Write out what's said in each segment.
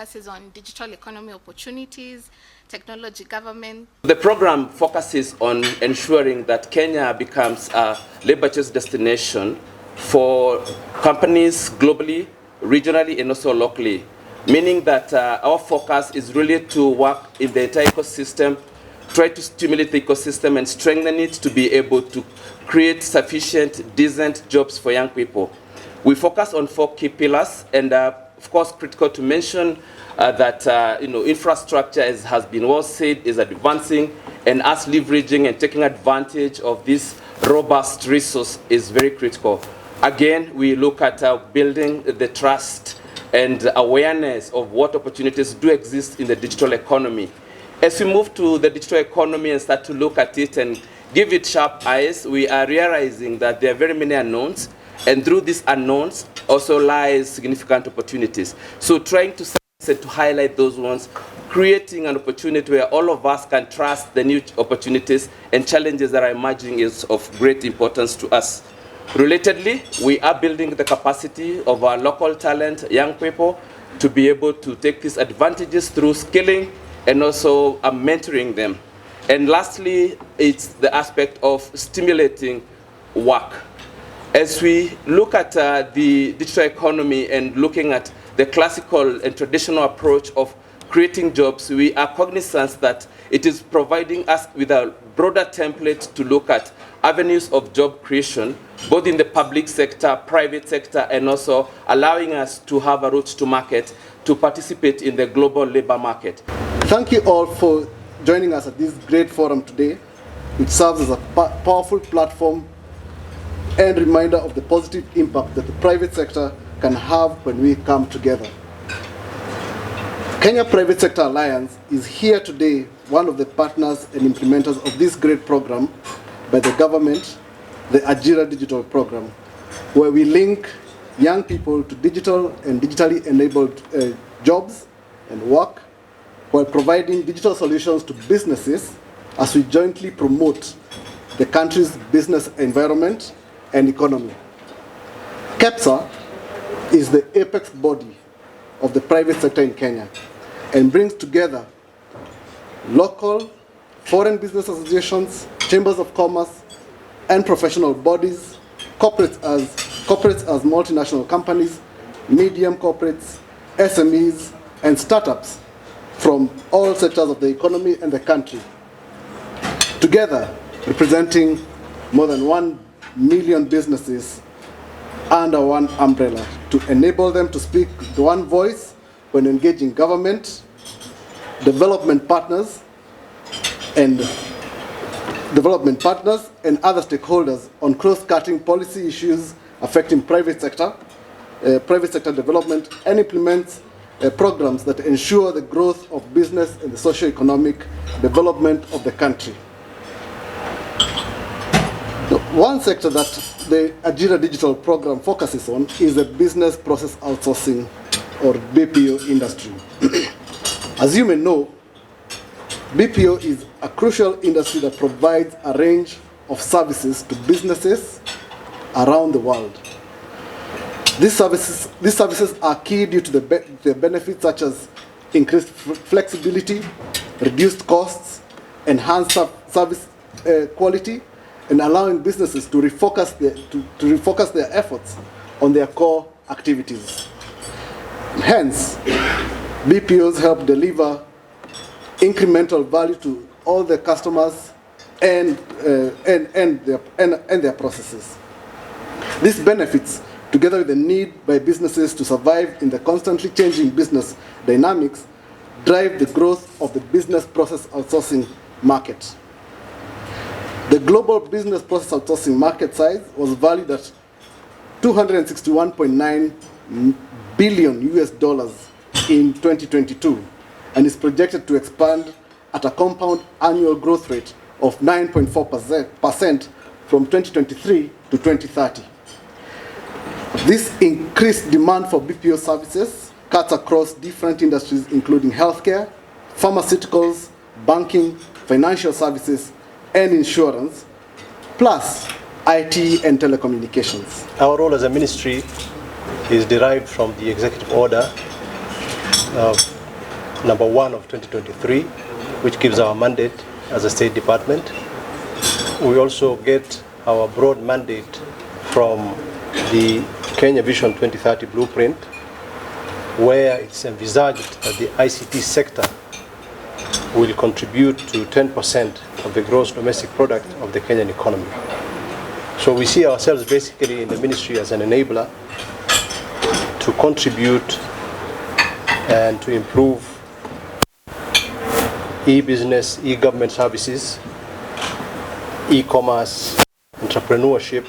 focuses on digital economy opportunities, technology government. The program focuses on ensuring that Kenya becomes a labor-choice destination for companies globally, regionally, and also locally, meaning that our focus is really to work in the entire ecosystem, try to stimulate the ecosystem and strengthen it to be able to create sufficient, decent jobs for young people. We focus on 4 key pillars, and of course, critical to mention that infrastructure, as has been well said, is advancing, and us leveraging and taking advantage of this robust resource is very critical. Again, we look at building the trust and awareness of what opportunities do exist in the digital economy. As we move to the digital economy and start to look at it and give it sharp eyes, we are realizing that there are very many unknowns, and through these unknowns also lies significant opportunities. So trying to highlight those ones, creating an opportunity where all of us can trust the new opportunities and challenges that are emerging is of great importance to us. Relatedly, we are building the capacity of our local talent, young people, to be able to take these advantages through skilling and also mentoring them. And lastly, it's the aspect of stimulating work. As we look at the digital economy and looking at the classical and traditional approach of creating jobs, we are cognizant that it is providing us with a broader template to look at avenues of job creation, both in the public sector, private sector, and also allowing us to have a route to market to participate in the global labor market. Thank you all for joining us at this great forum today, which serves as a powerful platform and reminder of the positive impact that the private sector can have when we come together. Kenya Private Sector Alliance is here today, one of the partners and implementers of this great program by the government, the Ajira digital program, where we link young people to digital and digitally enabled jobs and work, while providing digital solutions to businesses as we jointly promote the country's business environment and economy. Kepsa is the apex body of the private sector in Kenya and brings together local, foreign business associations, chambers of commerce, and professional bodies, corporates as multinational companies, medium corporates, SMEs, and startups from all sectors of the economy and the country, together representing more than 1 million businesses under one umbrella to enable them to speak with one voice when engaging government, development partners, and other stakeholders on cross-cutting policy issues affecting private sector development, and implements programs that ensure the growth of business and the socio-economic development of the country. One sector that the Ajira digital program focuses on is the business process outsourcing, or BPO industry. As you may know, BPO is a crucial industry that provides a range of services to businesses around the world. These services are key due to the benefits such as increased flexibility, reduced costs, enhanced service quality, and allowing businesses to refocus their efforts on their core activities. Hence, BPOs help deliver incremental value to all the customers and their processes. These benefits, together with the need by businesses to survive in the constantly changing business dynamics, drive the growth of the business process outsourcing market. The global business process outsourcing market size was valued at $261.9 billion in 2022, and is projected to expand at a compound annual growth rate of 9.4% from 2023 to 2030. This increased demand for BPO services cuts across different industries, including healthcare, pharmaceuticals, banking, financial services, and insurance, plus IT and telecommunications. Our role as a ministry is derived from the executive order number 1 of 2023, which gives our mandate as a State Department. We also get our broad mandate from the Kenya Vision 2030 blueprint, where it's envisaged that the ICT sector will contribute to 10% of the gross domestic product of the Kenyan economy. So we see ourselves basically in the ministry as an enabler to contribute and to improve e-business, e-government services, e-commerce, entrepreneurship,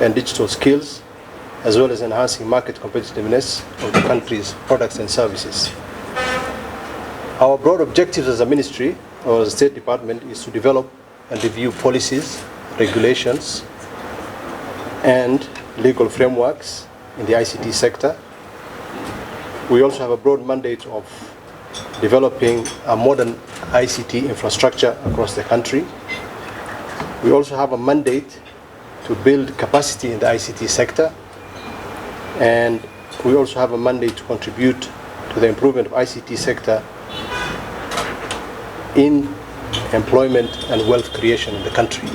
and digital skills, as well as enhancing market competitiveness of the country's products and services. Our broad objectives as a ministry or as a State Department is to develop and review policies, regulations, and legal frameworks in the ICT sector. We also have a broad mandate of developing a modern ICT infrastructure across the country. We also have a mandate to build capacity in the ICT sector, and we also have a mandate to contribute to the improvement of ICT sector in employment and wealth creation in the country.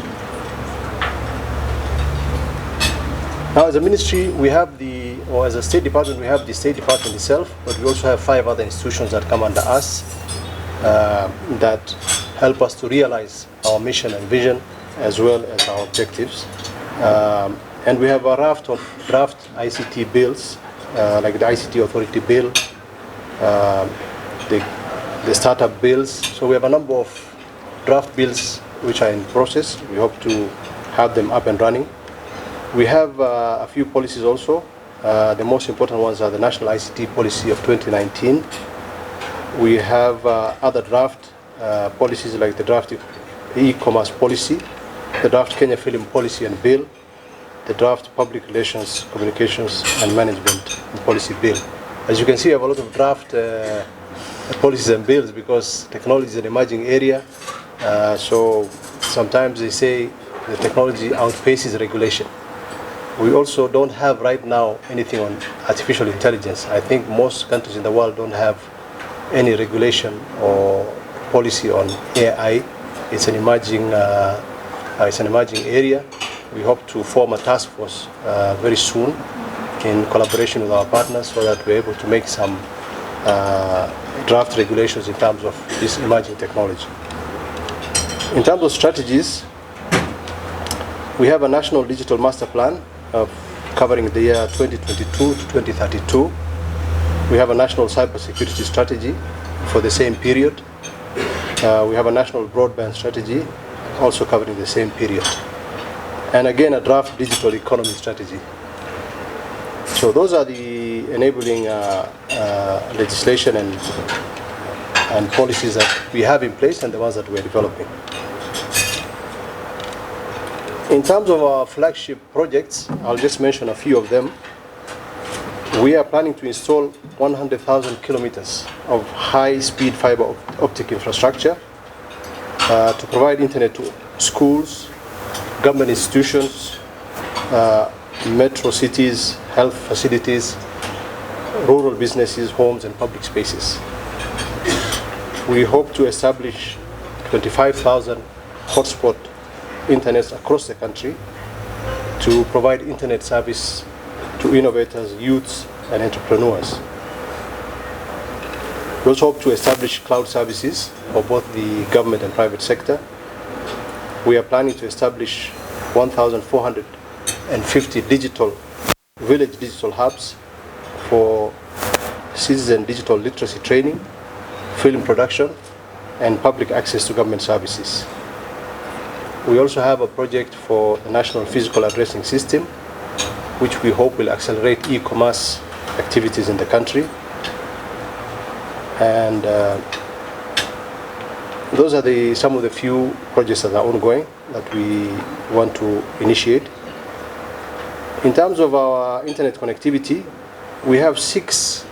Now, as a ministry, we have or as a State Department, we have the State Department itself, but we also have 5 other institutions that come under us that help us to realize our mission and vision as well as our objectives. And we have a raft of draft ICT bills, like the ICT Authority Bill, the startup bills. So we have a number of draft bills which are in process. We hope to have them up and running. We have a few policies also. The most important ones are the National ICT Policy of 2019. We have other draft policies like the draft e-commerce policy, the draft Kenya Film Policy and Bill, the draft Public Relations, Communications and Management and Policy Bill. As you can see, we have a lot of draft policies and bills because technology is an emerging area. So sometimes they say the technology outpaces regulation. We also don't have right now anything on artificial intelligence. I think most countries in the world don't have any regulation or policy on AI. It's an emerging area. We hope to form a task force very soon in collaboration with our partners so that we're able to make some draft regulations in terms of this emerging technology. In terms of strategies, we have a national digital master plan covering the year 2022 to 2032. We have a national cybersecurity strategy for the same period. We have a national broadband strategy also covering the same period. And again, a draft digital economy strategy. So those are the enabling legislation and policies that we have in place and the ones that we're developing. In terms of our flagship projects, I'll just mention a few of them. We are planning to install 100,000 kilometers of high-speed fiber optic infrastructure to provide internet to schools, government institutions, metro cities, health facilities, rural businesses, homes, and public spaces. We hope to establish 25,000 hotspot internets across the country to provide internet service to innovators, youths, and entrepreneurs. We also hope to establish cloud services for both the government and private sector. We are planning to establish 1,450 village digital hubs for citizen digital literacy training, film production, and public access to government services. We also have a project for the National Physical Addressing System, which we hope will accelerate e-commerce activities in the country. And those are some of the few projects that are ongoing that we want to initiate. In terms of our internet connectivity, we have 6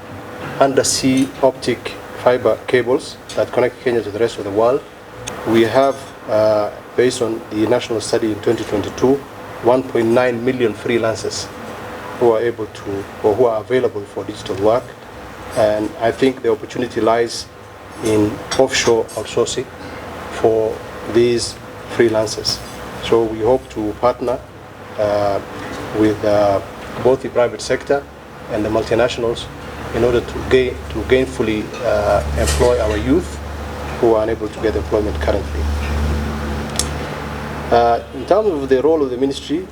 undersea optic fiber cables that connect Kenya to the rest of the world. We have, based on the national study in 2022, 1.9 million freelancers who are able to, or who are available for digital work. And I think the opportunity lies in offshore outsourcing for these freelancers. So we hope to partner with both the private sector and the multinationals in order to gainfully employ our youth who are unable to get employment currently. In terms of the role of the ministry,